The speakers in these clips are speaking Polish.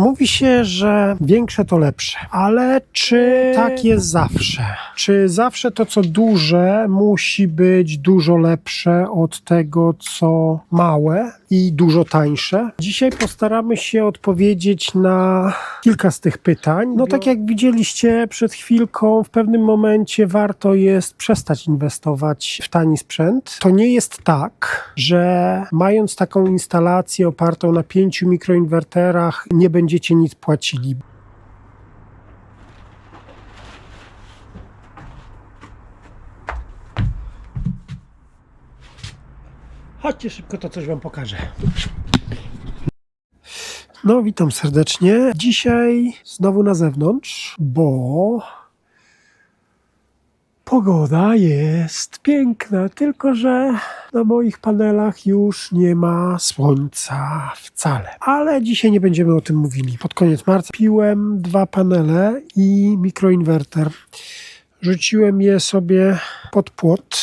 Mówi się, że większe to lepsze, ale czy tak jest zawsze? Czy zawsze to, co duże, musi być dużo lepsze od tego, co małe i dużo tańsze? Dzisiaj postaramy się odpowiedzieć na kilka z tych pytań. No tak jak widzieliście przed chwilką, w pewnym momencie warto jest przestać inwestować w tani sprzęt. To nie jest tak, że mając taką instalację opartą na 5 mikroinwerterach nie będziecie nic płacili. Chodźcie szybko, to coś wam pokażę. No, witam serdecznie. Dzisiaj znowu na zewnątrz, bo pogoda jest piękna, tylko że na moich panelach już nie ma słońca wcale. Ale dzisiaj nie będziemy o tym mówili. Pod koniec marca piłem 2 panele i mikroinwerter. Rzuciłem je sobie pod płot.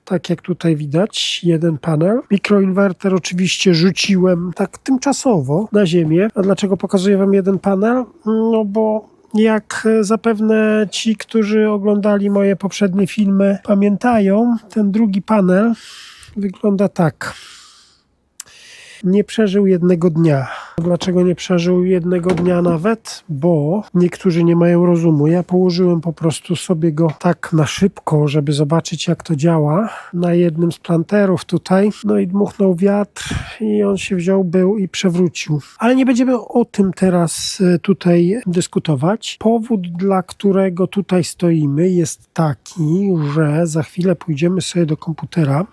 Tak jak tutaj widać, jeden panel. Mikroinwerter oczywiście rzuciłem tak tymczasowo na ziemię. A dlaczego pokazuję wam jeden panel? No bo jak zapewne ci, którzy oglądali moje poprzednie filmy pamiętają, ten drugi panel wygląda tak. Nie przeżył jednego dnia. Dlaczego nie przeżył jednego dnia nawet? Bo niektórzy nie mają rozumu. Ja położyłem po prostu sobie go tak na szybko, żeby zobaczyć, jak to działa. Na jednym z planterów tutaj. No i dmuchnął wiatr i on się wziął, był i przewrócił. Ale nie będziemy o tym teraz tutaj dyskutować. Powód, dla którego tutaj stoimy, jest taki, że za chwilę pójdziemy sobie do komputera,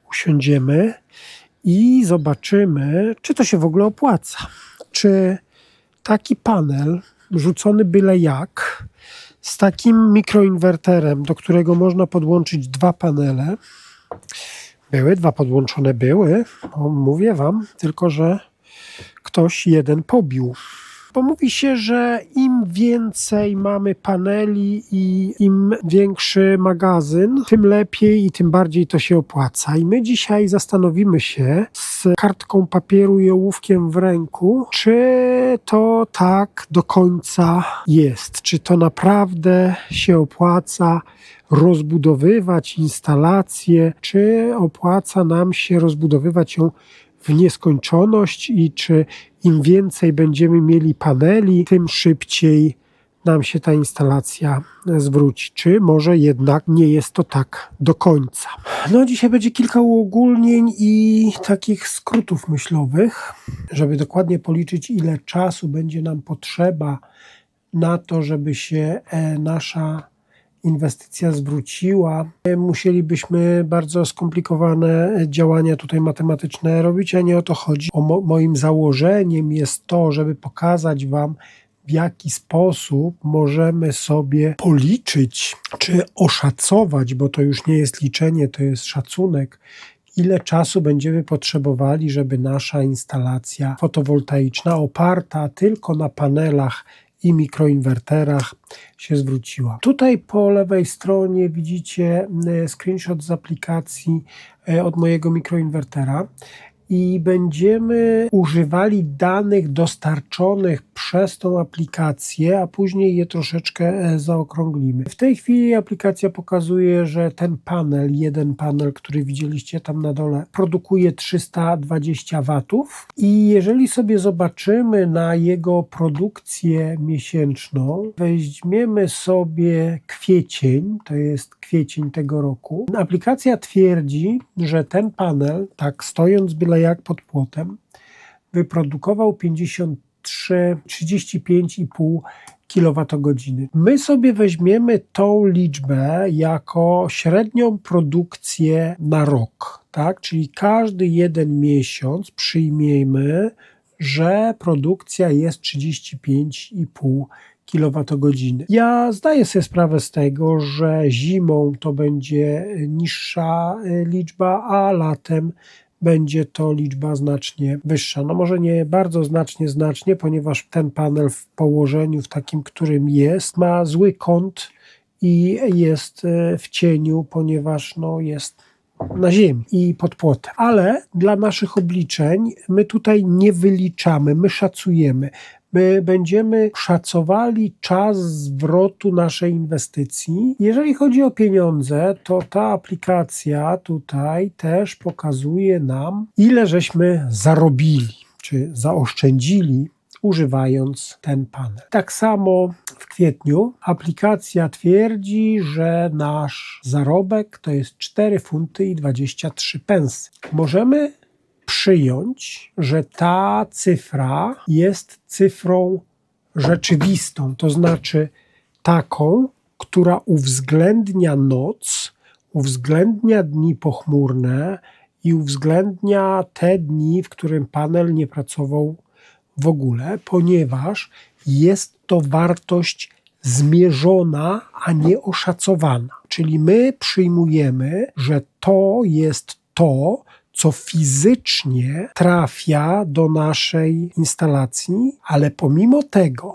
usiądziemy i zobaczymy, czy to się w ogóle opłaca. Czy taki panel rzucony byle jak, z takim mikroinwerterem, do którego można podłączyć 2 panele, były 2 podłączone, mówię wam, tylko że ktoś jeden pobił. Bo mówi się, że im więcej mamy paneli i im większy magazyn, tym lepiej i tym bardziej to się opłaca. I my dzisiaj zastanowimy się z kartką papieru i ołówkiem w ręku, czy to tak do końca jest. Czy to naprawdę się opłaca rozbudowywać instalację, czy opłaca nam się rozbudowywać ją w nieskończoność i czy im więcej będziemy mieli paneli, tym szybciej nam się ta instalacja zwróci. Czy może jednak nie jest to tak do końca. No dzisiaj będzie kilka uogólnień i takich skrótów myślowych, żeby dokładnie policzyć, ile czasu będzie nam potrzeba na to, żeby się nasza inwestycja zwróciła. Musielibyśmy bardzo skomplikowane działania tutaj matematyczne robić, a nie o to chodzi. Moim założeniem jest to, żeby pokazać wam, w jaki sposób możemy sobie policzyć, czy oszacować, bo to już nie jest liczenie, to jest szacunek, ile czasu będziemy potrzebowali, żeby nasza instalacja fotowoltaiczna oparta tylko na panelach i mikroinwerterach się zwróciła. Tutaj po lewej stronie widzicie screenshot z aplikacji od mojego mikroinwertera i będziemy używali danych dostarczonych przez tą aplikację, a później je troszeczkę zaokrąglimy. W tej chwili aplikacja pokazuje, że ten panel, jeden panel, który widzieliście tam na dole, produkuje 320 W i jeżeli sobie zobaczymy na jego produkcję miesięczną, weźmiemy sobie kwiecień, to jest kwiecień tego roku, aplikacja twierdzi, że ten panel, tak stojąc byle jak pod płotem, wyprodukował 35,5 kWh. My sobie weźmiemy tą liczbę jako średnią produkcję na rok, tak? Czyli każdy jeden miesiąc przyjmiemy, że produkcja jest 35,5 kWh. Ja zdaję sobie sprawę z tego, że zimą to będzie niższa liczba, a latem będzie to liczba znacznie wyższa. No może nie bardzo znacznie, ponieważ ten panel w położeniu, w takim, którym jest, ma zły kąt i jest w cieniu, ponieważ jest na ziemi i pod płotem. Ale dla naszych obliczeń my tutaj nie wyliczamy, my szacujemy. My będziemy szacowali czas zwrotu naszej inwestycji. Jeżeli chodzi o pieniądze, to ta aplikacja tutaj też pokazuje nam, ile żeśmy zarobili, czy zaoszczędzili, używając ten panel. Tak samo w kwietniu aplikacja twierdzi, że nasz zarobek to jest 4 funty i 23 pensy. Możemy przyjąć, że ta cyfra jest cyfrą rzeczywistą, to znaczy taką, która uwzględnia noc, uwzględnia dni pochmurne i uwzględnia te dni, w którym panel nie pracował w ogóle, ponieważ jest to wartość zmierzona, a nie oszacowana. Czyli my przyjmujemy, że to jest to, co fizycznie trafia do naszej instalacji, ale pomimo tego,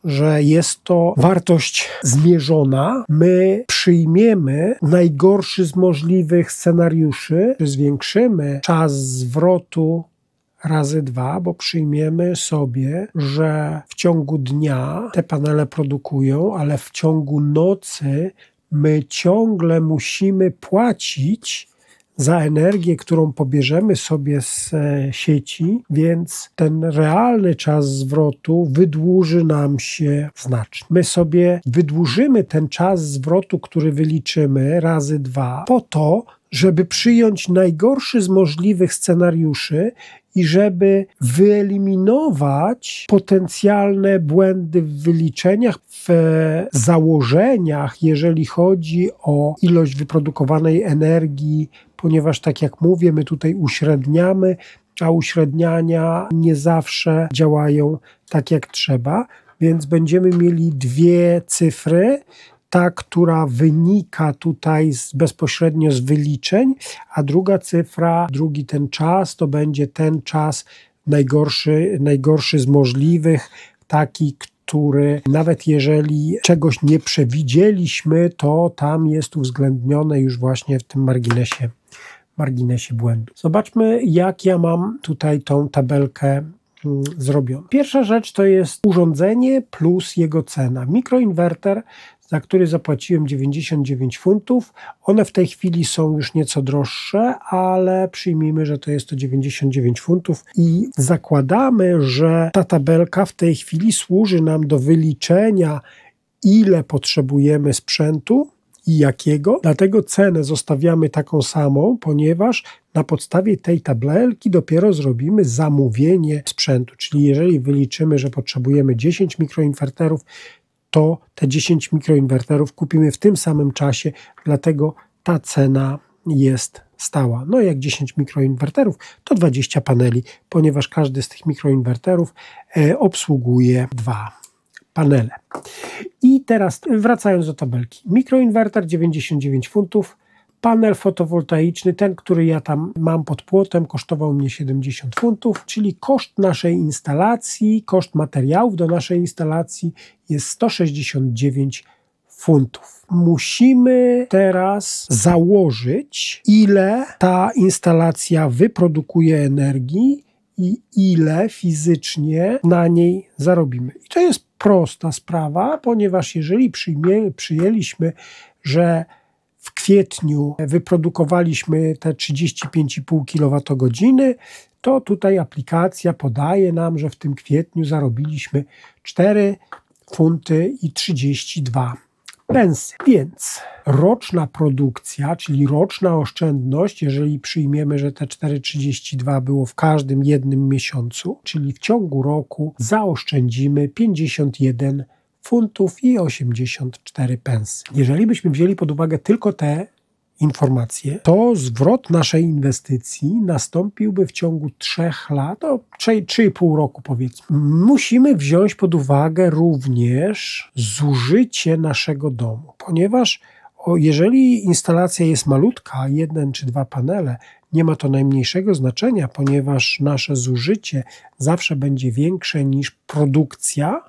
że jest to wartość zmierzona, my przyjmiemy najgorszy z możliwych scenariuszy, zwiększymy czas zwrotu razy 2, bo przyjmiemy sobie, że w ciągu dnia te panele produkują, ale w ciągu nocy my ciągle musimy płacić za energię, którą pobierzemy sobie z sieci, więc ten realny czas zwrotu wydłuży nam się znacznie. My sobie wydłużymy ten czas zwrotu, który wyliczymy razy 2, po to, żeby przyjąć najgorszy z możliwych scenariuszy i żeby wyeliminować potencjalne błędy w wyliczeniach, w założeniach, jeżeli chodzi o ilość wyprodukowanej energii, ponieważ tak jak mówię, my tutaj uśredniamy, a uśredniania nie zawsze działają tak jak trzeba, więc będziemy mieli dwie cyfry, ta, która wynika tutaj bezpośrednio z wyliczeń, a druga cyfra, drugi ten czas, to będzie ten czas najgorszy z możliwych, taki, który nawet jeżeli czegoś nie przewidzieliśmy, to tam jest uwzględnione już właśnie w tym marginesie błędu. Zobaczmy, jak ja mam tutaj tą tabelkę zrobioną. Pierwsza rzecz to jest urządzenie plus jego cena. Mikroinwerter, za który zapłaciłem 99 funtów. One w tej chwili są już nieco droższe, ale przyjmijmy, że to jest to 99 funtów i zakładamy, że ta tabelka w tej chwili służy nam do wyliczenia, ile potrzebujemy sprzętu i jakiego. Dlatego cenę zostawiamy taką samą, ponieważ na podstawie tej tabelki dopiero zrobimy zamówienie sprzętu. Czyli jeżeli wyliczymy, że potrzebujemy 10 mikroinwerterów, to te 10 mikroinwerterów kupimy w tym samym czasie, dlatego ta cena jest stała. No jak 10 mikroinwerterów, to 20 paneli, ponieważ każdy z tych mikroinwerterów obsługuje 2 panele. I teraz wracając do tabelki. Mikroinwerter 99 funtów, panel fotowoltaiczny, ten, który ja tam mam pod płotem, kosztował mnie 70 funtów, czyli koszt naszej instalacji, koszt materiałów do naszej instalacji jest 169 funtów. Musimy teraz założyć, ile ta instalacja wyprodukuje energii i ile fizycznie na niej zarobimy. I to jest prosta sprawa, ponieważ jeżeli przyjęliśmy, że w kwietniu wyprodukowaliśmy te 35,5 kWh, to tutaj aplikacja podaje nam, że w tym kwietniu zarobiliśmy 4 funty i 32 pensy. Więc roczna produkcja, czyli roczna oszczędność, jeżeli przyjmiemy, że te 4,32 było w każdym jednym miesiącu, czyli w ciągu roku zaoszczędzimy 51 funtów i 84 pensy. Jeżeli byśmy wzięli pod uwagę tylko te informacje, to zwrot naszej inwestycji nastąpiłby w ciągu 3 lat, 3,5 roku powiedzmy. Musimy wziąć pod uwagę również zużycie naszego domu, ponieważ jeżeli instalacja jest malutka, 1 czy 2 panele, nie ma to najmniejszego znaczenia, ponieważ nasze zużycie zawsze będzie większe niż produkcja,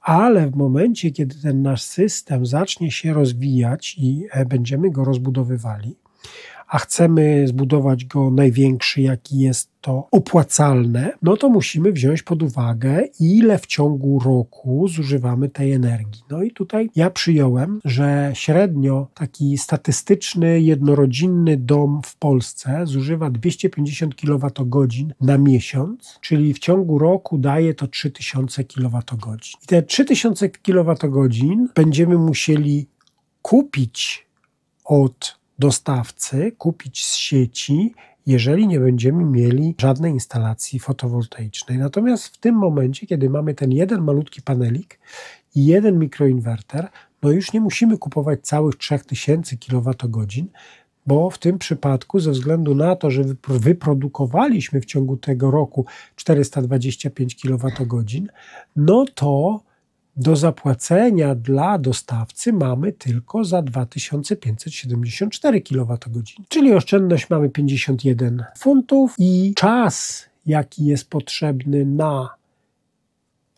ale w momencie, kiedy ten nasz system zacznie się rozwijać i będziemy go rozbudowywali, a chcemy zbudować go największy, jaki jest to opłacalne, no to musimy wziąć pod uwagę, ile w ciągu roku zużywamy tej energii. No i tutaj ja przyjąłem, że średnio taki statystyczny, jednorodzinny dom w Polsce zużywa 250 kWh na miesiąc, czyli w ciągu roku daje to 3000 kWh. I te 3000 kWh będziemy musieli kupić od dostawcy, kupić z sieci, jeżeli nie będziemy mieli żadnej instalacji fotowoltaicznej. Natomiast w tym momencie, kiedy mamy ten jeden malutki panelik i jeden mikroinwerter, no już nie musimy kupować całych 3000 kWh, bo w tym przypadku ze względu na to, że wyprodukowaliśmy w ciągu tego roku 425 kWh, no to do zapłacenia dla dostawcy mamy tylko za 2574 kWh, czyli oszczędność mamy 51 funtów i czas, jaki jest potrzebny na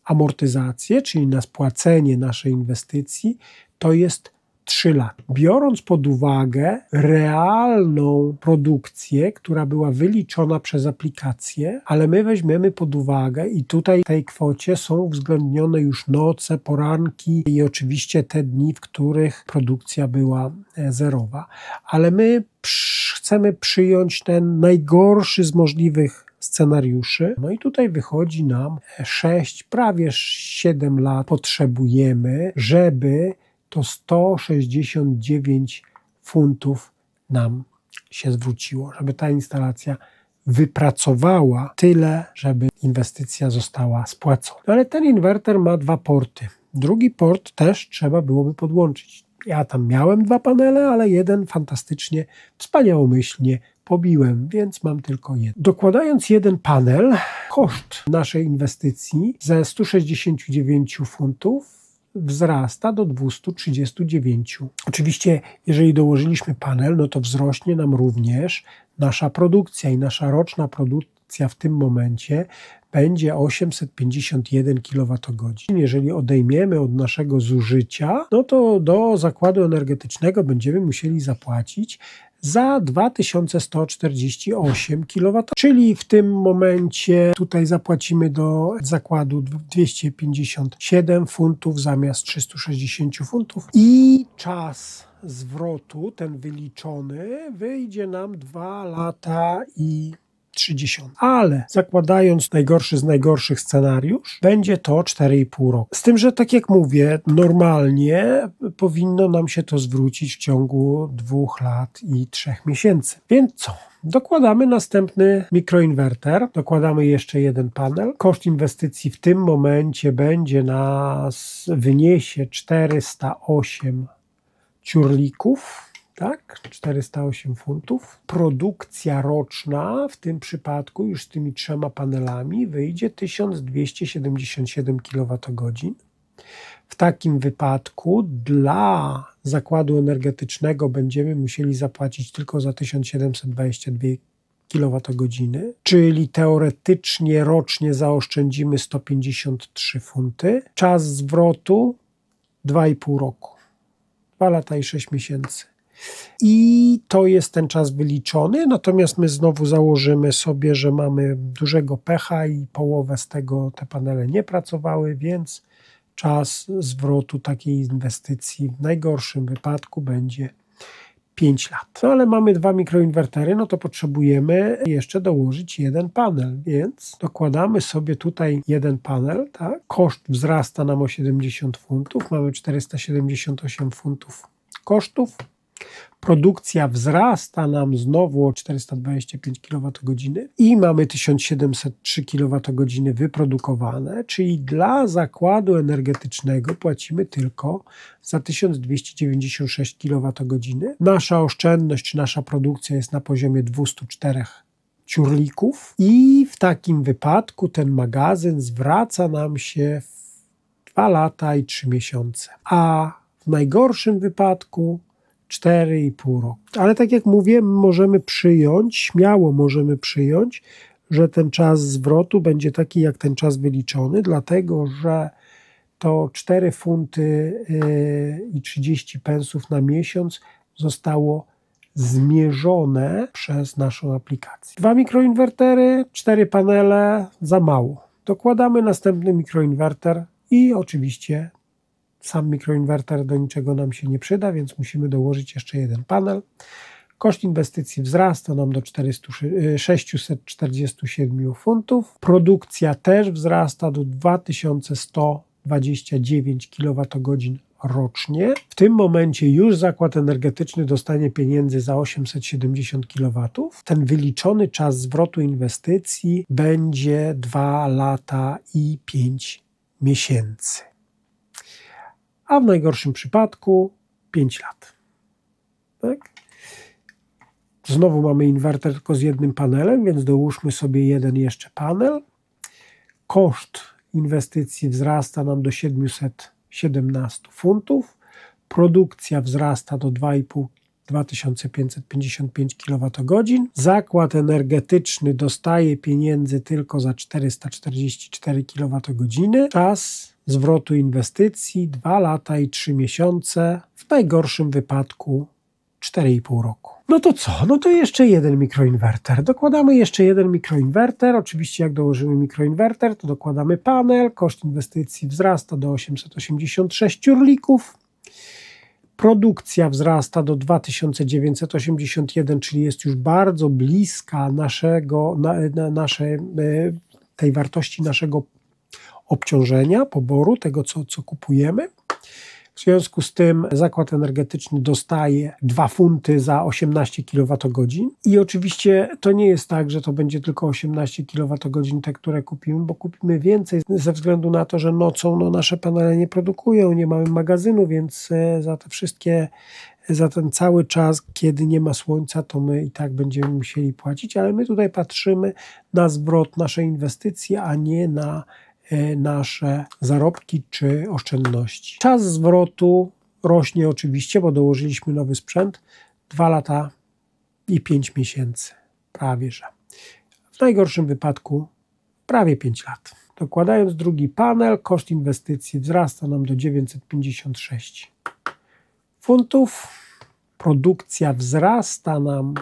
amortyzację, czyli na spłacenie naszej inwestycji, to jest 3 lata. Biorąc pod uwagę realną produkcję, która była wyliczona przez aplikację, ale my weźmiemy pod uwagę i tutaj w tej kwocie są uwzględnione już noce, poranki i oczywiście te dni, w których produkcja była zerowa. Ale my chcemy przyjąć ten najgorszy z możliwych scenariuszy. No i tutaj wychodzi nam 6, prawie 7 lat potrzebujemy, żeby to 169 funtów nam się zwróciło, żeby ta instalacja wypracowała tyle, żeby inwestycja została spłacona. No ale ten inwerter ma 2 porty. Drugi port też trzeba byłoby podłączyć. Ja tam miałem 2 panele, ale jeden fantastycznie, wspaniałomyślnie pobiłem, więc mam tylko jeden. Dokładając jeden panel, koszt naszej inwestycji ze 169 funtów wzrasta do 239. Oczywiście, jeżeli dołożyliśmy panel, no to wzrośnie nam również nasza produkcja i nasza roczna produkcja w tym momencie będzie 851 kWh. Jeżeli odejmiemy od naszego zużycia, no to do zakładu energetycznego będziemy musieli zapłacić za 2148 kWh, czyli w tym momencie tutaj zapłacimy do zakładu 257 funtów zamiast 360 funtów i czas zwrotu, ten wyliczony, wyjdzie nam 2 lata i 30. Ale zakładając najgorszy z najgorszych scenariusz, będzie to 4,5 roku. Z tym, że tak jak mówię, normalnie powinno nam się to zwrócić w ciągu 2 lat i 3 miesięcy. Więc co? Dokładamy następny mikroinwerter, dokładamy jeszcze jeden panel. Koszt inwestycji w tym momencie wyniesie 408 ciurlików. Tak, 408 funtów. Produkcja roczna w tym przypadku już z tymi 3 panelami wyjdzie 1277 kWh. W takim wypadku dla zakładu energetycznego będziemy musieli zapłacić tylko za 1722 kWh, czyli teoretycznie rocznie zaoszczędzimy 153 funty. Czas zwrotu 2,5 roku. 2 lata i 6 miesięcy. I to jest ten czas wyliczony, natomiast my znowu założymy sobie, że mamy dużego pecha i połowę z tego te panele nie pracowały, więc czas zwrotu takiej inwestycji w najgorszym wypadku będzie 5 lat. No ale mamy 2 mikroinwertery, no to potrzebujemy jeszcze dołożyć jeden panel, więc dokładamy sobie tutaj jeden panel, tak? Koszt wzrasta nam o 70 funtów, mamy 478 funtów kosztów. Produkcja wzrasta nam znowu o 425 kWh i mamy 1703 kWh wyprodukowane, czyli dla zakładu energetycznego płacimy tylko za 1296 kWh. Nasza oszczędność, nasza produkcja jest na poziomie 204 ciurlików i w takim wypadku ten magazyn zwraca nam się w 2 lata i 3 miesiące, a w najgorszym wypadku 4,5 roku. Ale tak jak mówię, śmiało możemy przyjąć, że ten czas zwrotu będzie taki jak ten czas wyliczony, dlatego że to 4 funty i 30 pensów na miesiąc zostało zmierzone przez naszą aplikację. 2 mikroinwertery, 4 panele, za mało. Dokładamy następny mikroinwerter i oczywiście sam mikroinwerter do niczego nam się nie przyda, więc musimy dołożyć jeszcze jeden panel. Koszt inwestycji wzrasta nam do 647 funtów. Produkcja też wzrasta do 2129 kWh rocznie. W tym momencie już zakład energetyczny dostanie pieniędzy za 870 kW. Ten wyliczony czas zwrotu inwestycji będzie 2 lata i 5 miesięcy. A w najgorszym przypadku 5 lat. Tak? Znowu mamy inwerter tylko z jednym panelem, więc dołóżmy sobie jeden jeszcze panel. Koszt inwestycji wzrasta nam do 717 funtów. Produkcja wzrasta do 2555 kWh. Zakład energetyczny dostaje pieniędzy tylko za 444 kWh. Czas zwrotu inwestycji 2 lata i 3 miesiące, w najgorszym wypadku 4,5 roku. No to co? No to jeszcze jeden mikroinwerter. Dokładamy jeszcze jeden mikroinwerter. Oczywiście jak dołożymy mikroinwerter, to dokładamy panel. Koszt inwestycji wzrasta do 886 lików. Produkcja wzrasta do 2981, czyli jest już bardzo bliska tej wartości naszego obciążenia, poboru, tego co kupujemy. W związku z tym zakład energetyczny dostaje 2 funty za 18 kWh i oczywiście to nie jest tak, że to będzie tylko 18 kWh te, które kupimy, bo kupimy więcej ze względu na to, że nocą nasze panele nie produkują, nie mamy magazynu, więc za ten cały czas, kiedy nie ma słońca, to my i tak będziemy musieli płacić, ale my tutaj patrzymy na zwrot naszej inwestycji, a nie na nasze zarobki czy oszczędności. Czas zwrotu rośnie oczywiście, bo dołożyliśmy nowy sprzęt, 2 lata i 5 miesięcy, prawie że. W najgorszym wypadku prawie 5 lat. Dokładając drugi panel, koszt inwestycji wzrasta nam do 956 funtów. Produkcja wzrasta nam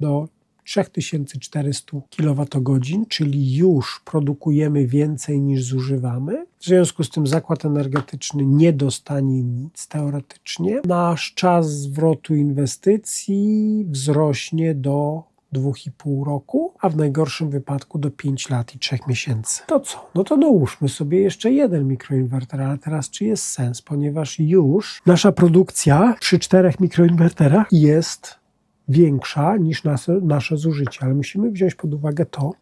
do 3400 kWh, czyli już produkujemy więcej niż zużywamy. W związku z tym zakład energetyczny nie dostanie nic teoretycznie. Nasz czas zwrotu inwestycji wzrośnie do 2,5 roku, a w najgorszym wypadku do 5 lat i 3 miesięcy. To co? No to dołóżmy sobie jeszcze jeden mikroinwerter, ale teraz czy jest sens, ponieważ już nasza produkcja przy 4 mikroinwerterach jest większa niż nasze zużycie, ale musimy wziąć pod uwagę to,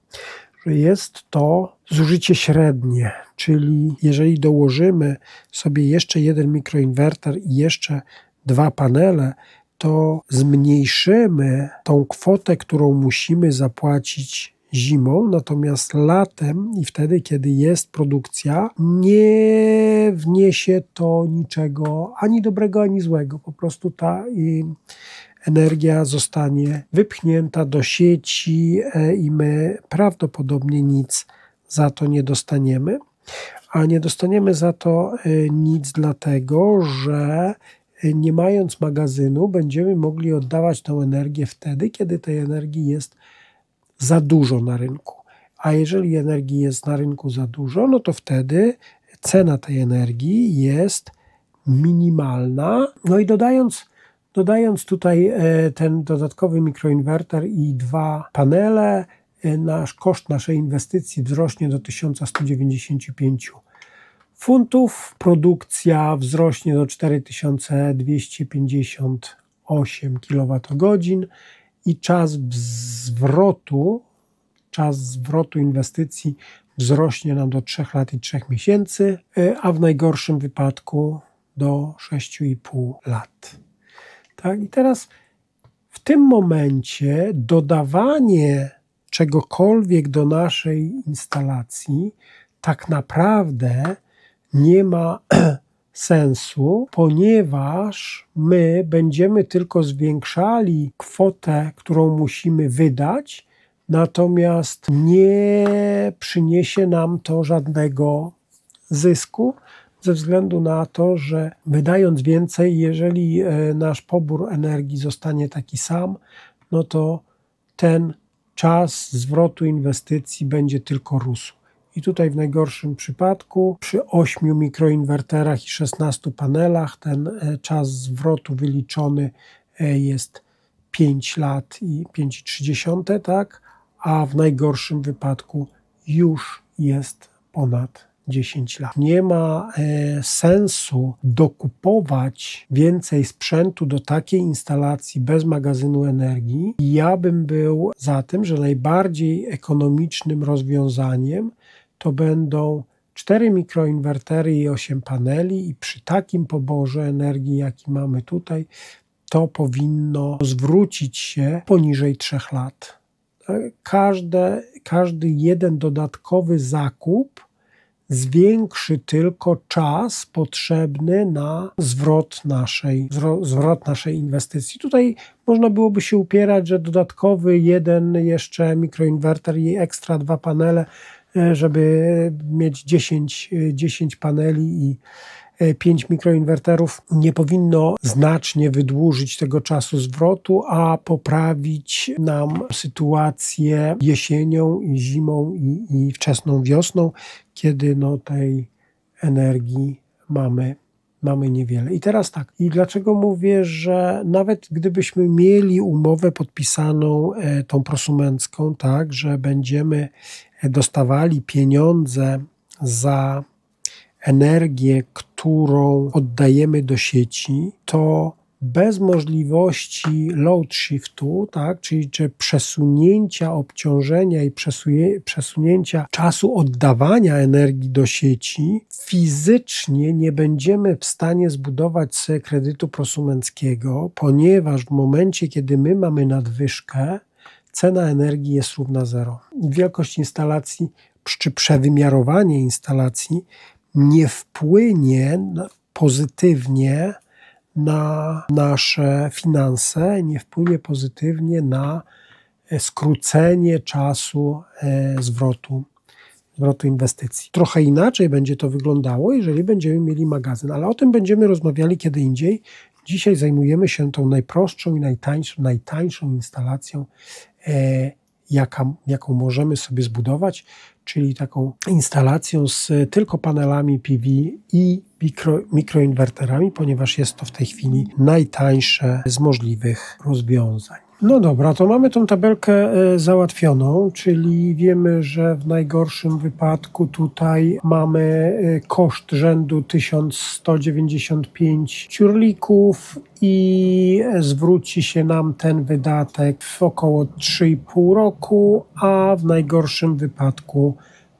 że jest to zużycie średnie, czyli jeżeli dołożymy sobie jeszcze jeden mikroinwerter i jeszcze 2 panele, to zmniejszymy tą kwotę, którą musimy zapłacić zimą, natomiast latem i wtedy, kiedy jest produkcja, nie wniesie to niczego ani dobrego, ani złego. Po prostu ta energia zostanie wypchnięta do sieci i my prawdopodobnie nic za to nie dostaniemy. A nie dostaniemy za to nic dlatego, że nie mając magazynu będziemy mogli oddawać tę energię wtedy, kiedy tej energii jest za dużo na rynku. A jeżeli energii jest na rynku za dużo, no to wtedy cena tej energii jest minimalna. No i dodając tutaj ten dodatkowy mikroinwerter i 2 panele, nasz koszt naszej inwestycji wzrośnie do 1195 funtów. Produkcja wzrośnie do 4258 kWh i czas zwrotu inwestycji wzrośnie nam do 3 lat i 3 miesięcy, a w najgorszym wypadku do 6,5 lat. Tak? I teraz w tym momencie dodawanie czegokolwiek do naszej instalacji tak naprawdę nie ma sensu, ponieważ my będziemy tylko zwiększali kwotę, którą musimy wydać, natomiast nie przyniesie nam to żadnego zysku, w ze względu na to, że wydając więcej, jeżeli nasz pobór energii zostanie taki sam, no to ten czas zwrotu inwestycji będzie tylko rósł. I tutaj w najgorszym przypadku przy 8 mikroinwerterach i 16 panelach ten czas zwrotu wyliczony jest 5 lat i 5,3, tak? A w najgorszym wypadku już jest ponad 10 lat. Nie ma sensu dokupować więcej sprzętu do takiej instalacji bez magazynu energii. Ja bym był za tym, że najbardziej ekonomicznym rozwiązaniem to będą 4 mikroinwertery i 8 paneli i przy takim poborze energii, jaki mamy tutaj, to zwrócić się poniżej 3 lat. Każdy jeden dodatkowy zakup zwiększy tylko czas potrzebny na zwrot naszej inwestycji. Tutaj można byłoby się upierać, że dodatkowy jeden jeszcze mikroinwerter i ekstra 2 panele, żeby mieć 10 paneli i 5 mikroinwerterów, nie powinno znacznie wydłużyć tego czasu zwrotu, a poprawić nam sytuację jesienią i zimą i wczesną wiosną, kiedy tej energii mamy niewiele. I teraz tak, i dlaczego mówię, że nawet gdybyśmy mieli umowę podpisaną tą prosumencką, tak, że będziemy dostawali pieniądze za energię, którą oddajemy do sieci, to bez możliwości load shiftu, tak, czyli przesunięcia obciążenia i przesunięcia czasu oddawania energii do sieci, fizycznie nie będziemy w stanie zbudować sobie kredytu prosumenckiego, ponieważ w momencie, kiedy my mamy nadwyżkę, cena energii jest równa zero. Wielkość instalacji czy przewymiarowanie instalacji nie wpłynie pozytywnie na nasze finanse, nie wpłynie pozytywnie na skrócenie czasu zwrotu inwestycji. Trochę inaczej będzie to wyglądało, jeżeli będziemy mieli magazyn, ale o tym będziemy rozmawiali kiedy indziej. Dzisiaj zajmujemy się tą najprostszą i najtańszą instalacją, jaką możemy sobie zbudować, czyli taką instalacją z tylko panelami PV i mikroinwerterami, ponieważ jest to w tej chwili najtańsze z możliwych rozwiązań. No dobra, to mamy tą tabelkę załatwioną, czyli wiemy, że w najgorszym wypadku tutaj mamy koszt rzędu 1195 ciurlików i zwróci się nam ten wydatek w około 3,5 roku, a w najgorszym wypadku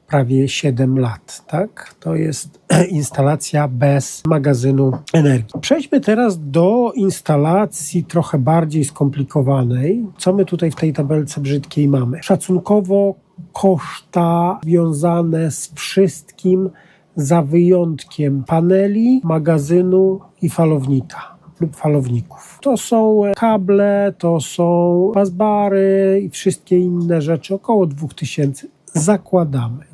prawie 7 lat, tak? To jest instalacja bez magazynu energii. Przejdźmy teraz do instalacji trochę bardziej skomplikowanej. Co my tutaj w tej tabelce brzydkiej mamy? Szacunkowo koszta związane z wszystkim za wyjątkiem paneli, magazynu i falownika lub falowników. To są kable, to są busbary i wszystkie inne rzeczy, około 2000. Zakładamy,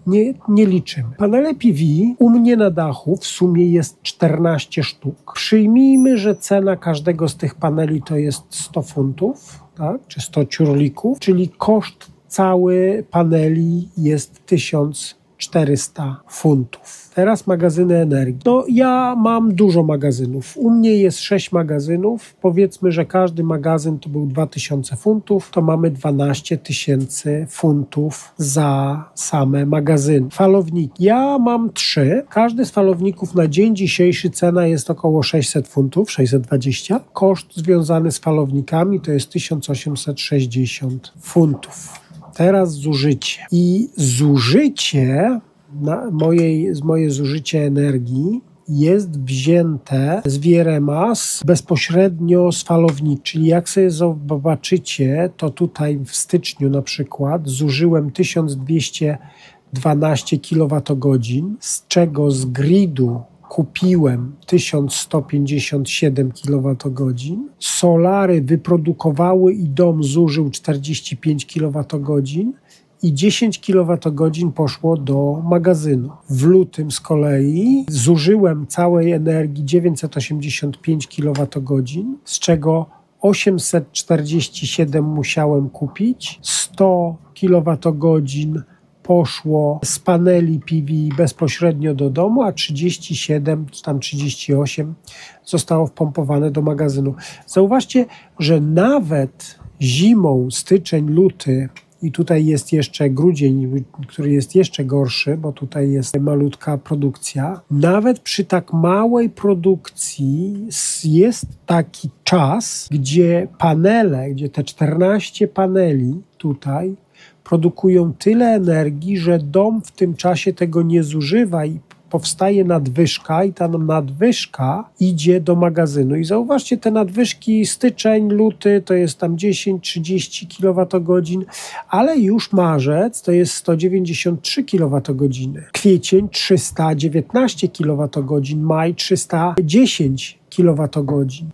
nie liczymy. Panele PV u mnie na dachu w sumie jest 14 sztuk. Przyjmijmy, że cena każdego z tych paneli to jest 100 funtów, tak? Czy 100 ciurlików, czyli koszt cały paneli jest 1400 funtów. Teraz magazyny energii. No ja mam dużo magazynów. U mnie jest 6 magazynów. Powiedzmy, że każdy magazyn to był 2000 funtów. To mamy 12 000 funtów za same magazyny. Falowniki. Ja mam 3. Każdy z falowników na dzień dzisiejszy cena jest około 600 funtów, 620. Koszt związany z falownikami to jest 1860 funtów. Teraz zużycie. I zużycie, moje zużycie energii jest wzięte z VRMA bezpośrednio z falowników. Czyli jak sobie zobaczycie, to tutaj w styczniu na przykład zużyłem 1212 kWh, z czego z gridu kupiłem 1157 kWh. Solary wyprodukowały i dom zużył 45 kWh i 10 kWh poszło do magazynu. W lutym z kolei zużyłem całej energii 985 kWh, z czego 847 musiałem kupić, 100 kWh poszło z paneli PV bezpośrednio do domu, a 37 czy tam 38 zostało wpompowane do magazynu. Zauważcie, że nawet zimą, styczeń, luty, i tutaj jest jeszcze grudzień, który jest jeszcze gorszy, bo tutaj jest malutka produkcja. Nawet przy tak małej produkcji jest taki czas, gdzie panele, gdzie te 14 paneli tutaj produkują tyle energii, że dom w tym czasie tego nie zużywa i powstaje nadwyżka i ta nadwyżka idzie do magazynu. I zauważcie, te nadwyżki styczeń, luty to jest tam 10-30 kWh, ale już marzec to jest 193 kWh, kwiecień 319 kWh, maj 310 kWh.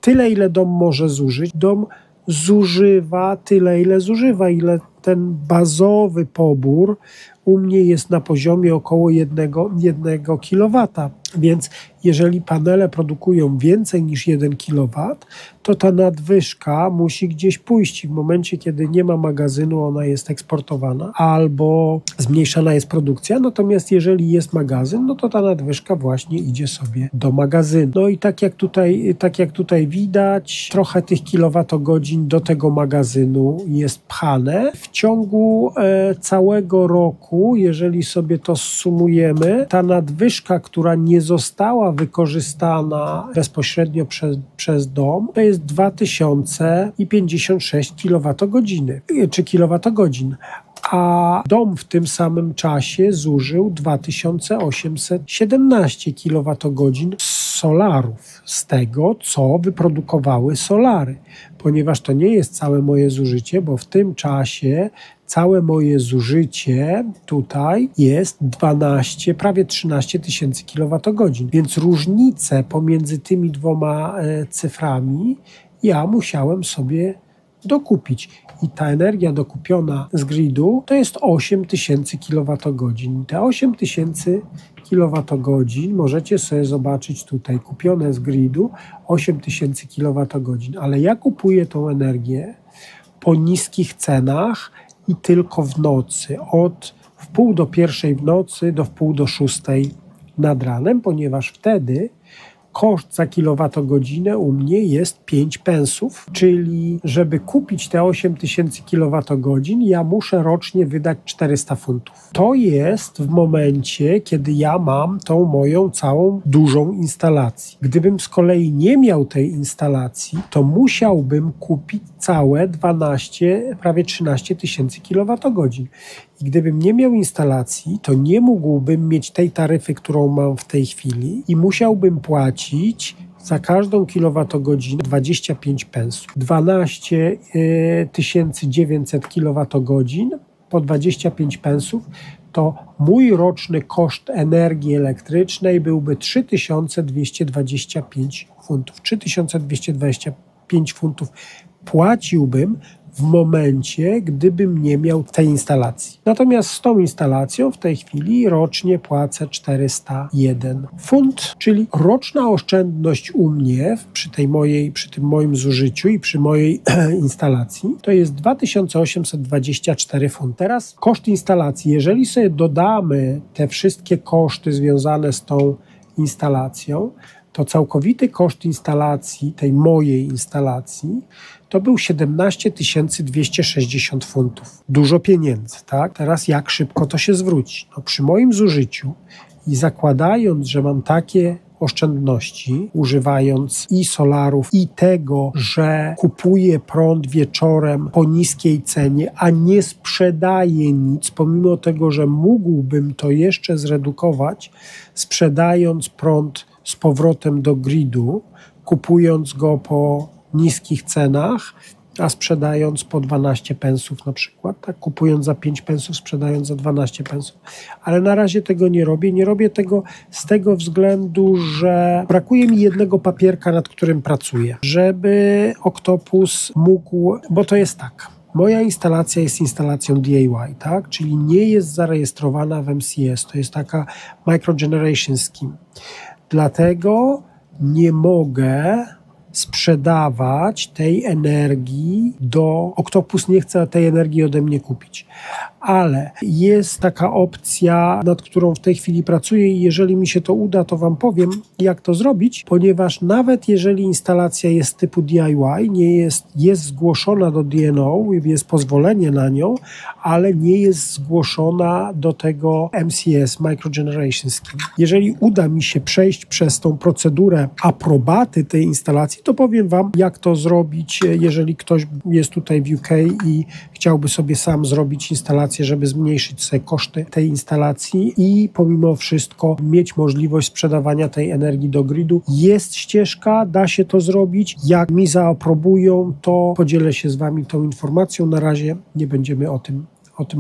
Tyle, ile dom może zużyć. Dom zużywa tyle, ile zużywa, ile ten bazowy pobór u mnie jest na poziomie około 1 kW. Więc jeżeli panele produkują więcej niż 1 kW, to ta nadwyżka musi gdzieś pójść. W momencie, kiedy nie ma magazynu, ona jest eksportowana albo zmniejszana jest produkcja. Natomiast jeżeli jest magazyn, no to ta nadwyżka właśnie idzie sobie do magazynu. No i tak jak tutaj widać, trochę tych kilowatogodzin do tego magazynu jest pchane. W ciągu całego roku, jeżeli sobie to sumujemy, ta nadwyżka, która nie została wykorzystana bezpośrednio przez dom, to jest 2056 kWh czy kilowatogodzin. A dom w tym samym czasie zużył 2817 kWh solarów z tego, co wyprodukowały solary. Ponieważ to nie jest całe moje zużycie, bo w tym czasie całe moje zużycie tutaj jest 12, prawie 13 tysięcy kilowatogodzin. Więc różnicę pomiędzy tymi dwoma cyframi ja musiałem sobie dokupić. I ta energia dokupiona z gridu to jest 8000 kWh. Te 8000 kWh możecie sobie zobaczyć tutaj, kupione z gridu 8000 kWh. Ale ja kupuję tą energię po niskich cenach i tylko w nocy, od wpół do 1 w nocy do wpół do 6 nad ranem, ponieważ wtedy koszt za kilowatogodzinę u mnie jest 5 pensów, czyli żeby kupić te 8000 kWh, ja muszę rocznie wydać 400 funtów. To jest w momencie, kiedy ja mam tą moją całą dużą instalację. Gdybym z kolei nie miał tej instalacji, to musiałbym kupić całe 12, prawie 13 tysięcy kWh. I gdybym nie miał instalacji, to nie mógłbym mieć tej taryfy, którą mam w tej chwili i musiałbym płacić za każdą kilowatogodzinę 25 pensów. 12 900 kWh po 25 pensów to mój roczny koszt energii elektrycznej byłby 3225 funtów. 3225 funtów płaciłbym w momencie, gdybym nie miał tej instalacji. Natomiast z tą instalacją w tej chwili rocznie płacę 401 funt, czyli roczna oszczędność u mnie przy tym moim zużyciu i przy mojej instalacji to jest 2824 funt. Teraz koszt instalacji, jeżeli sobie dodamy te wszystkie koszty związane z tą instalacją, to całkowity koszt instalacji, tej mojej instalacji, to był 17 260 funtów. Dużo pieniędzy, tak? Teraz jak szybko to się zwróci? No, przy moim zużyciu i zakładając, że mam takie oszczędności, używając i solarów, i tego, że kupuję prąd wieczorem po niskiej cenie, a nie sprzedaję nic, pomimo tego, że mógłbym to jeszcze zredukować, sprzedając prąd z powrotem do gridu, kupując go po niskich cenach, a sprzedając po 12 pensów na przykład, tak? Kupując za 5 pensów, sprzedając za 12 pensów. Ale na razie tego nie robię. Nie robię tego z tego względu, że brakuje mi jednego papierka, nad którym pracuję. Żeby Octopus mógł, bo to jest tak, Moja instalacja jest instalacją DIY, tak? Czyli nie jest zarejestrowana w MCS. To jest taka Microgeneration Scheme. Dlatego nie mogę sprzedawać tej energii Octopus nie chce tej energii ode mnie kupić. Ale jest taka opcja, nad którą w tej chwili pracuję i jeżeli mi się to uda, to Wam powiem, jak to zrobić, ponieważ nawet jeżeli instalacja jest typu DIY, jest zgłoszona do DNO, jest pozwolenie na nią, ale nie jest zgłoszona do tego MCS, Microgeneration Scheme. Jeżeli uda mi się przejść przez tą procedurę aprobaty tej instalacji, to powiem Wam, jak to zrobić, jeżeli ktoś jest tutaj w UK i chciałby sobie sam zrobić instalację, żeby zmniejszyć sobie koszty tej instalacji i pomimo wszystko mieć możliwość sprzedawania tej energii do gridu. Jest ścieżka, da się to zrobić. Jak mi zaaprobują, to podzielę się z Wami tą informacją. Na razie nie będziemy o tym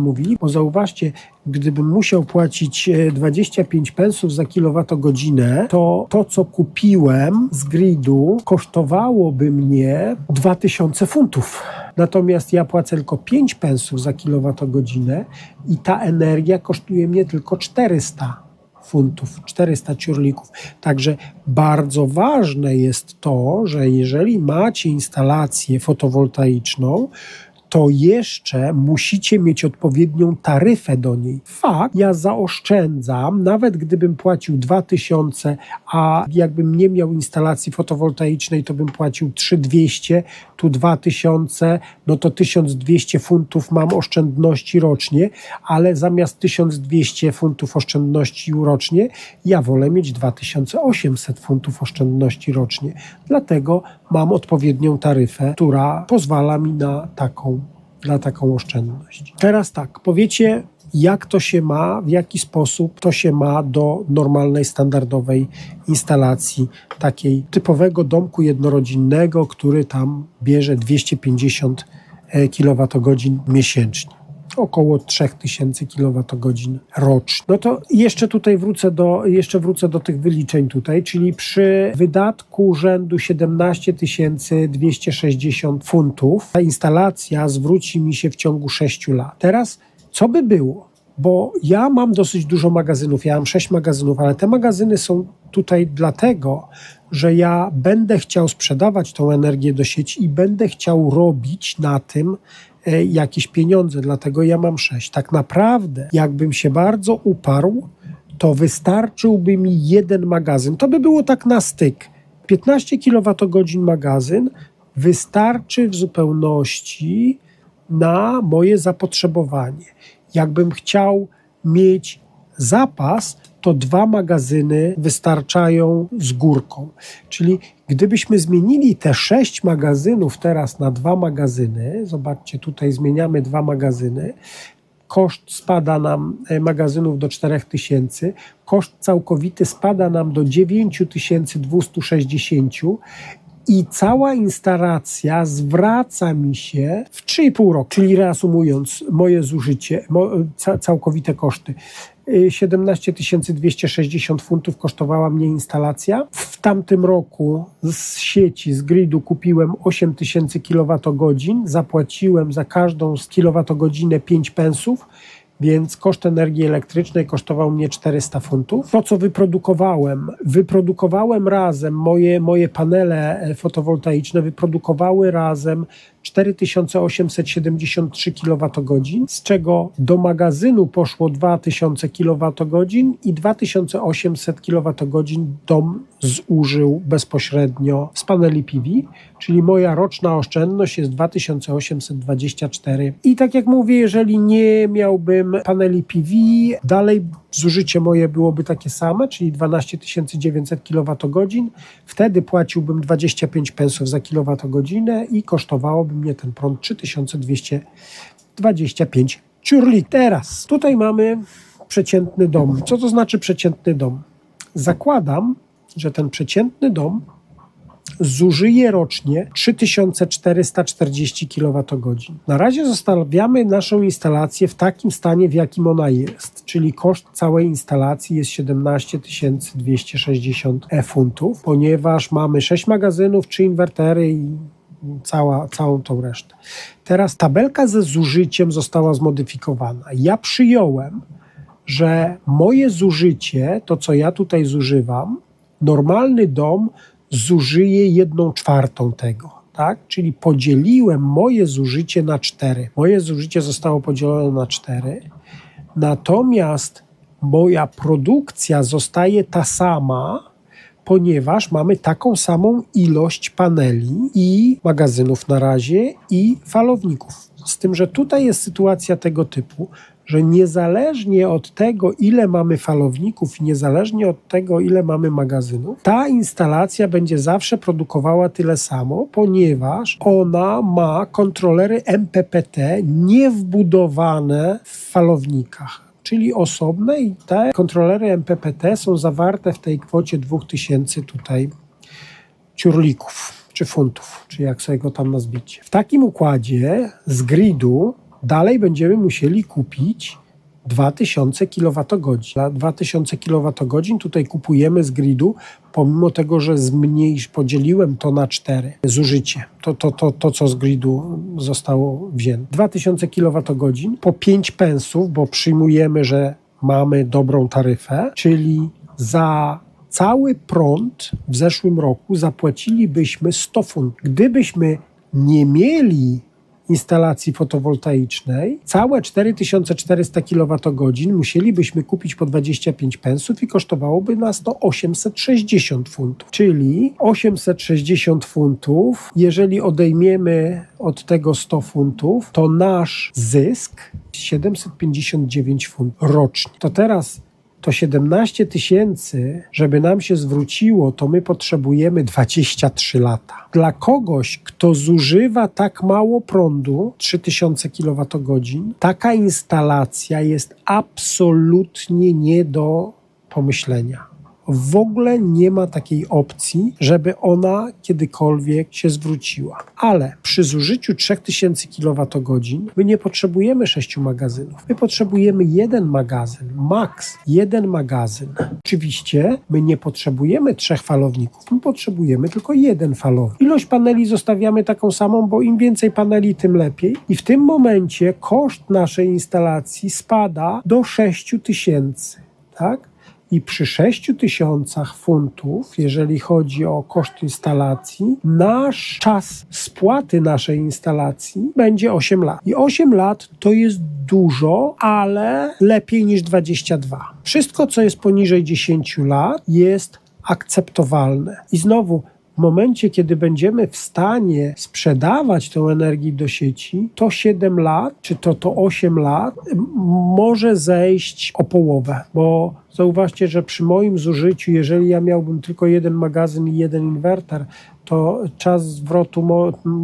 mówili, bo zauważcie, gdybym musiał płacić 25 pensów za kilowatogodzinę, to co kupiłem z gridu kosztowałoby mnie 2000 funtów. Natomiast ja płacę tylko 5 pensów za kilowatogodzinę i ta energia kosztuje mnie tylko 400 funtów, 400 ciurlików. Także bardzo ważne jest to, że jeżeli macie instalację fotowoltaiczną, to jeszcze musicie mieć odpowiednią taryfę do niej. Fakt, ja zaoszczędzam, nawet gdybym płacił 2000, a jakbym nie miał instalacji fotowoltaicznej, to bym płacił 3200, tu 2000, no to 1200 funtów mam oszczędności rocznie, ale zamiast 1200 funtów oszczędności rocznie, ja wolę mieć 2800 funtów oszczędności rocznie. Dlatego mam odpowiednią taryfę, która pozwala mi na taką oszczędność. Teraz tak, powiecie, jak to się ma, w jaki sposób to się ma do normalnej, standardowej instalacji, takiej typowego domku jednorodzinnego, który tam bierze 250 kWh miesięcznie. Około 3000 kWh rocznie. No to jeszcze tutaj wrócę do tych wyliczeń tutaj, czyli przy wydatku rzędu 17 260 funtów ta instalacja zwróci mi się w ciągu 6 lat. Teraz co by było? Bo ja mam dosyć dużo magazynów, ja mam 6 magazynów, ale te magazyny są tutaj dlatego, że ja będę chciał sprzedawać tą energię do sieci i będę chciał robić na tym jakieś pieniądze, dlatego ja mam 6. Tak naprawdę, jakbym się bardzo uparł, to wystarczyłby mi jeden magazyn. To by było tak na styk. 15 kWh magazyn wystarczy w zupełności na moje zapotrzebowanie. Jakbym chciał mieć zapas, to 2 magazyny wystarczają z górką. Czyli gdybyśmy zmienili te 6 magazynów teraz na 2 magazyny, zobaczcie, tutaj zmieniamy 2 magazyny, koszt spada nam magazynów do 4000, koszt całkowity spada nam do 9260 i cała instalacja zwraca mi się w 3,5 roku, czyli reasumując moje zużycie, całkowite koszty. 17 260 funtów kosztowała mnie instalacja. W tamtym roku z sieci, z gridu kupiłem 8000 kWh, zapłaciłem za każdą z kilowatogodzinę 5 pensów, więc koszt energii elektrycznej kosztował mnie 400 funtów. To, co wyprodukowałem razem, moje panele fotowoltaiczne wyprodukowały razem 4873 kWh, z czego do magazynu poszło 2000 kWh i 2800 kWh dom zużył bezpośrednio z paneli PV, czyli moja roczna oszczędność jest 2824. I tak jak mówię, jeżeli nie miałbym paneli PV, dalej zużycie moje byłoby takie same, czyli 12 900 kWh, wtedy płaciłbym 25 pensów za kilowatogodzinę i kosztowałoby mnie ten prąd 3225 ciurli. Teraz tutaj mamy przeciętny dom. Co to znaczy przeciętny dom? Zakładam, że ten przeciętny dom zużyje rocznie 3440 kWh. Na razie zostawiamy naszą instalację w takim stanie, w jakim ona jest, czyli koszt całej instalacji jest 17 260 funtów, ponieważ mamy 6 magazynów, 3 inwertery i całą tą resztę. Teraz tabelka ze zużyciem została zmodyfikowana. Ja przyjąłem, że moje zużycie, to co ja tutaj zużywam, normalny dom zużyje 1/4 tego. Tak? Czyli podzieliłem moje zużycie na 4. Moje zużycie zostało podzielone na 4. Natomiast moja produkcja zostaje ta sama, ponieważ mamy taką samą ilość paneli i magazynów na razie i falowników. Z tym, że tutaj jest sytuacja tego typu, że niezależnie od tego, ile mamy falowników i niezależnie od tego, ile mamy magazynów, ta instalacja będzie zawsze produkowała tyle samo, ponieważ ona ma kontrolery MPPT niewbudowane w falownikach, czyli osobne, i te kontrolery MPPT są zawarte w tej kwocie 2000 tutaj ciurlików, czy funtów, czy jak sobie go tam nazwiecie. W takim układzie z gridu dalej będziemy musieli kupić 2000 kWh. Dla 2000 kWh tutaj kupujemy z gridu, pomimo tego, że podzieliłem to na 4 zużycie. To co z gridu zostało wzięte. 2000 kWh po 5 pensów, bo przyjmujemy, że mamy dobrą taryfę, czyli za cały prąd w zeszłym roku zapłacilibyśmy 100 funtów. Gdybyśmy nie mieli instalacji fotowoltaicznej, całe 4400 kWh musielibyśmy kupić po 25 pensów i kosztowałoby nas to 860 funtów. Czyli 860 funtów, jeżeli odejmiemy od tego 100 funtów, to nasz zysk 759 funtów rocznie. To teraz to 17 000, żeby nam się zwróciło, to my potrzebujemy 23 lata. Dla kogoś, kto zużywa tak mało prądu, 3000 kWh, taka instalacja jest absolutnie nie do pomyślenia. W ogóle nie ma takiej opcji, żeby ona kiedykolwiek się zwróciła. Ale przy zużyciu 3000 kWh my nie potrzebujemy 6 magazynów. My potrzebujemy 1 magazyn, maks 1 magazyn. Oczywiście my nie potrzebujemy 3 falowników, my potrzebujemy tylko 1 falownik. Ilość paneli zostawiamy taką samą, bo im więcej paneli, tym lepiej. I w tym momencie koszt naszej instalacji spada do 6000, tak? I przy 6000 funtów, jeżeli chodzi o koszt instalacji, nasz czas spłaty naszej instalacji będzie 8 lat. I 8 lat to jest dużo, ale lepiej niż 22. Wszystko, co jest poniżej 10 lat, jest akceptowalne. I znowu, w momencie, kiedy będziemy w stanie sprzedawać tę energię do sieci, to 7 lat, czy to 8 lat może zejść o połowę, bo zauważcie, że przy moim zużyciu, jeżeli ja miałbym tylko 1 magazyn i 1 inwerter, to czas zwrotu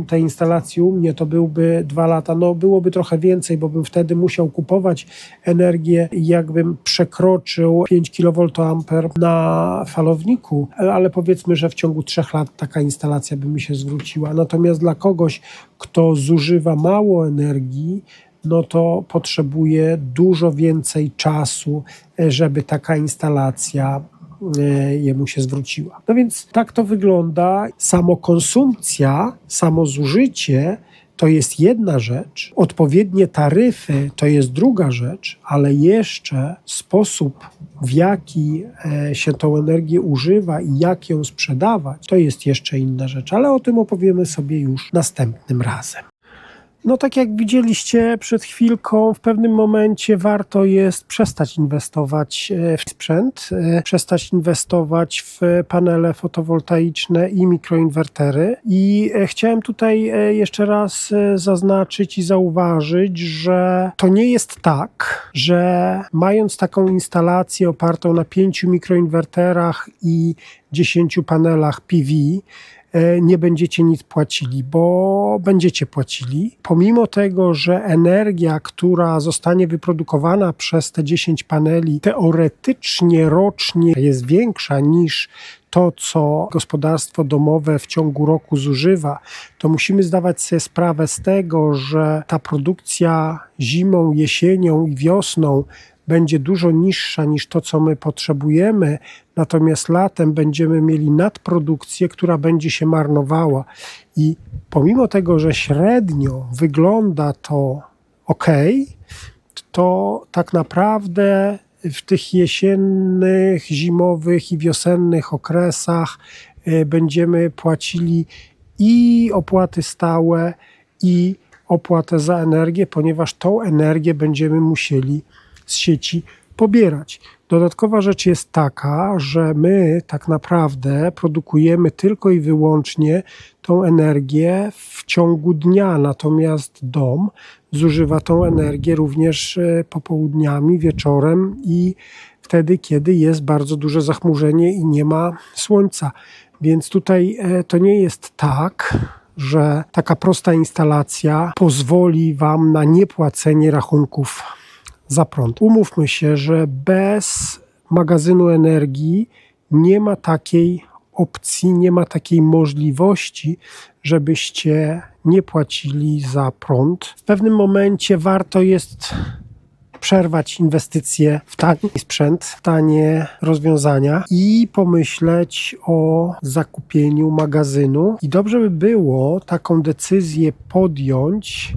tej instalacji u mnie to byłby 2 lata. No byłoby trochę więcej, bo bym wtedy musiał kupować energię i jakbym przekroczył 5 kVA na falowniku, ale powiedzmy, że w ciągu 3 lat taka instalacja by mi się zwróciła. Natomiast dla kogoś, kto zużywa mało energii, no to potrzebuje dużo więcej czasu, żeby taka instalacja jemu się zwróciła. No więc tak to wygląda. Samokonsumpcja, samozużycie to jest jedna rzecz, odpowiednie taryfy to jest druga rzecz, ale jeszcze sposób, w jaki się tą energię używa i jak ją sprzedawać, to jest jeszcze inna rzecz, ale o tym opowiemy sobie już następnym razem. No tak jak widzieliście przed chwilką, w pewnym momencie warto jest przestać inwestować w sprzęt, przestać inwestować w panele fotowoltaiczne i mikroinwertery. I chciałem tutaj jeszcze raz zaznaczyć i zauważyć, że to nie jest tak, że mając taką instalację opartą na 5 mikroinwerterach i 10 panelach PV, nie będziecie nic płacili, bo będziecie płacili. Pomimo tego, że energia, która zostanie wyprodukowana przez te 10 paneli, teoretycznie rocznie jest większa niż to, co gospodarstwo domowe w ciągu roku zużywa, to musimy zdawać sobie sprawę z tego, że ta produkcja zimą, jesienią i wiosną będzie dużo niższa niż to, co my potrzebujemy, natomiast latem będziemy mieli nadprodukcję, która będzie się marnowała. I pomimo tego, że średnio wygląda to ok, to tak naprawdę w tych jesiennych, zimowych i wiosennych okresach będziemy płacili i opłaty stałe, i opłatę za energię, ponieważ tą energię będziemy musieli z sieci pobierać. Dodatkowa rzecz jest taka, że my tak naprawdę produkujemy tylko i wyłącznie tą energię w ciągu dnia, natomiast dom zużywa tą energię również popołudniami, wieczorem i wtedy, kiedy jest bardzo duże zachmurzenie i nie ma słońca. Więc tutaj to nie jest tak, że taka prosta instalacja pozwoli Wam na niepłacenie rachunków za prąd. Umówmy się, że bez magazynu energii nie ma takiej opcji, nie ma takiej możliwości, żebyście nie płacili za prąd. W pewnym momencie warto jest przerwać inwestycje w tani sprzęt, w tanie rozwiązania i pomyśleć o zakupieniu magazynu. I dobrze by było taką decyzję podjąć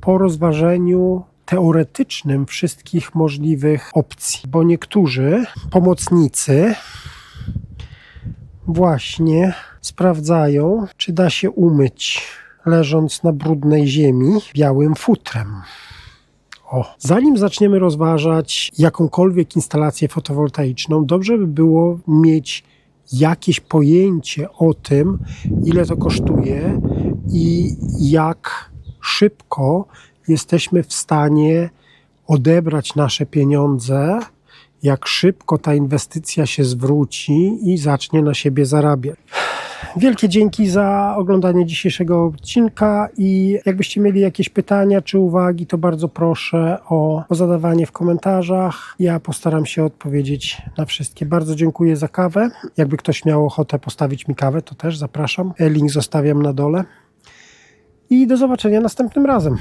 po rozważeniu teoretycznym wszystkich możliwych opcji, bo niektórzy pomocnicy właśnie sprawdzają, czy da się umyć leżąc na brudnej ziemi białym futrem. Zanim zaczniemy rozważać jakąkolwiek instalację fotowoltaiczną, dobrze by było mieć jakieś pojęcie o tym, ile to kosztuje i jak szybko jesteśmy w stanie odebrać nasze pieniądze, jak szybko ta inwestycja się zwróci i zacznie na siebie zarabiać. Wielkie dzięki za oglądanie dzisiejszego odcinka i jakbyście mieli jakieś pytania czy uwagi, to bardzo proszę o zadawanie w komentarzach. Ja postaram się odpowiedzieć na wszystkie. Bardzo dziękuję za kawę. Jakby ktoś miał ochotę postawić mi kawę, to też zapraszam. Link zostawiam na dole. I do zobaczenia następnym razem.